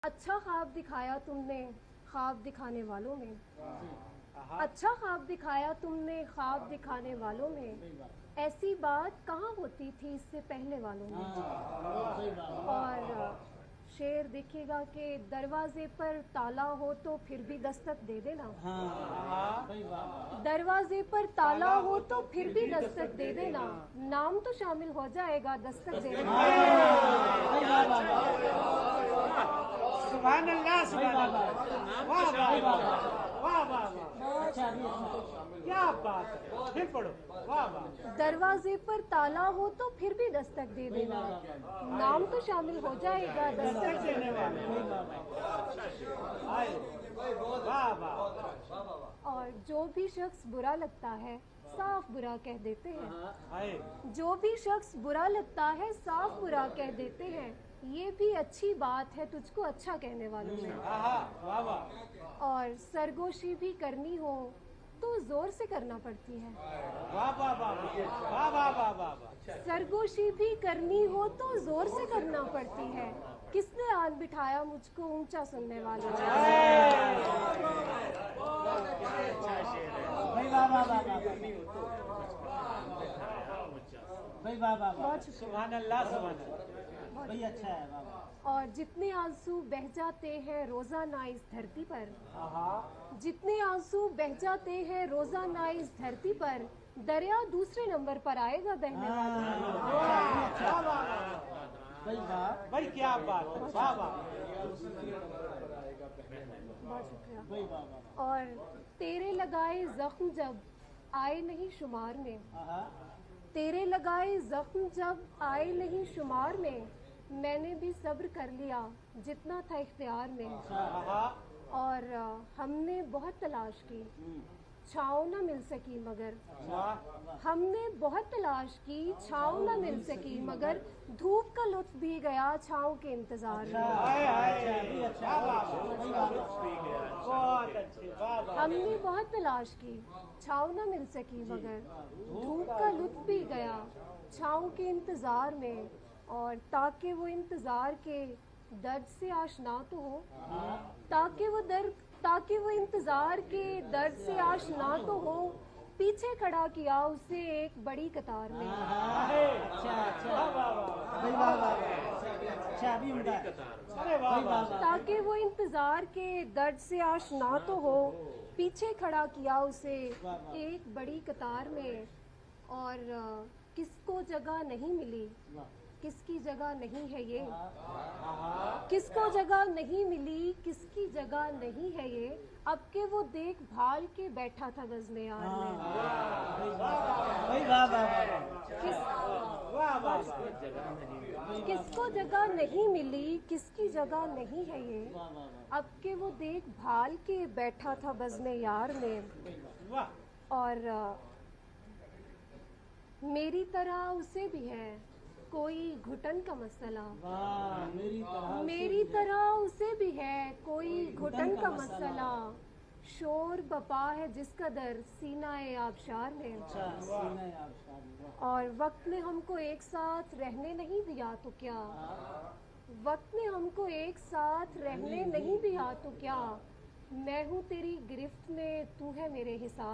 अच्छा ख्वाब दिखाया तुमने ख्वाब दिखाने वालों में, अच्छा ख्वाब दिखाया तुमने ख्वाब दिखाने वालों में, ऐसी बात कहाँ होती थी इससे पहले वालों में। और शेर देखिएगा कि दरवाजे पर ताला हो तो फिर भी दस्तक दे देना, दरवाजे पर ताला हो तो फिर भी दस्तक दे देना, नाम तो शामिल हो जाएगा दस्तक दे देना। सुभान अल्लाह, सुभान अल्लाह, वाह वाह वाह वाह वाह, क्या बात है, फिर पढ़ो, वाह वाह। दरवाजे पर ताला हो तो फिर भी दस्तक दे देना, नाम तो शामिल हो जाएगा दस्तक देने वाले। वाह वाह। और जो भी शख्स बुरा लगता है साफ बुरा कह देते हैं, जो भी शख्स बुरा लगता है साफ बुरा कह देते हैं, ये भी अच्छी बात है तुझको अच्छा कहने वालों में। और सरगोशी भी करनी हो तो जोर से करना पड़ती है, वाह वाह वाह वाह वाह वाह। सरगोशी भी करनी हो तो जोर से करना पड़ती है, किसने आन बिठाया मुझको ऊंचा सुनने वालों में। बहुत सुभान अल्लाह, सुभान अल्लाह, भाई अच्छा है बाबा। और जितने आंसू बह जाते हैं रोजाना इस धरती पर, जितने आंसू बह जाते हैं रोजाना इस धरती पर, दरिया दूसरे नंबर पर आएगा बहने वाला। भाई क्या बात है, वाह वाह। बहुत शुक्रिया। और तेरे लगाए जख्म जब आए नहीं शुमार में, तेरे लगाए जख्म जब आए नहीं शुमार में, मैंने भी सब्र कर लिया जितना था इख्तियार में। और हमने बहुत तलाश की छाँव न मिल सकी मगर, हमने बहुत तलाश की छाँव न मिल सकी मगर, धूप का लुत्फ भी गया छाँव के इंतजार में। हमने बहुत तलाश की छाँव न मिल सकी मगर, धूप का लुत्फ भी गया छाँव के इंतजार में। और ताकि वो इंतजार के दर्द से आशना तो हो, ताकि वो इंतजार के दर्द से आशना तो हो, पीछे खड़ा किया उसे एक बड़ी कतार में। ताकि वो इंतजार के दर्द से आशना तो हो, पीछे खड़ा किया उसे एक बड़ी कतार में। और किसको जगह नहीं मिली, किसकी जगह नहीं है ये, किसको जगह नहीं मिली, किसकी जगह नहीं है ये, अब के वो देखभाल के बैठा था बज़्म यार में। किसको जगह नहीं मिली, किसकी जगह नहीं है ये, अब के वो देखभाल के बैठा था बज़्म यार में। और मेरी तरह उसे भी है कोई घुटन का मसला, मेरी तरह उसे भी है कोई घुटन का मसला, शोर बपा है जिस कदर सीना-ए आबशार में। और वक्त ने हमको एक साथ रहने नहीं दिया तो क्या, वक्त ने हमको एक साथ रहने नहीं दिया तो क्या, मैं हूँ तेरी गिरफ्त में तू है मेरे हिसाब।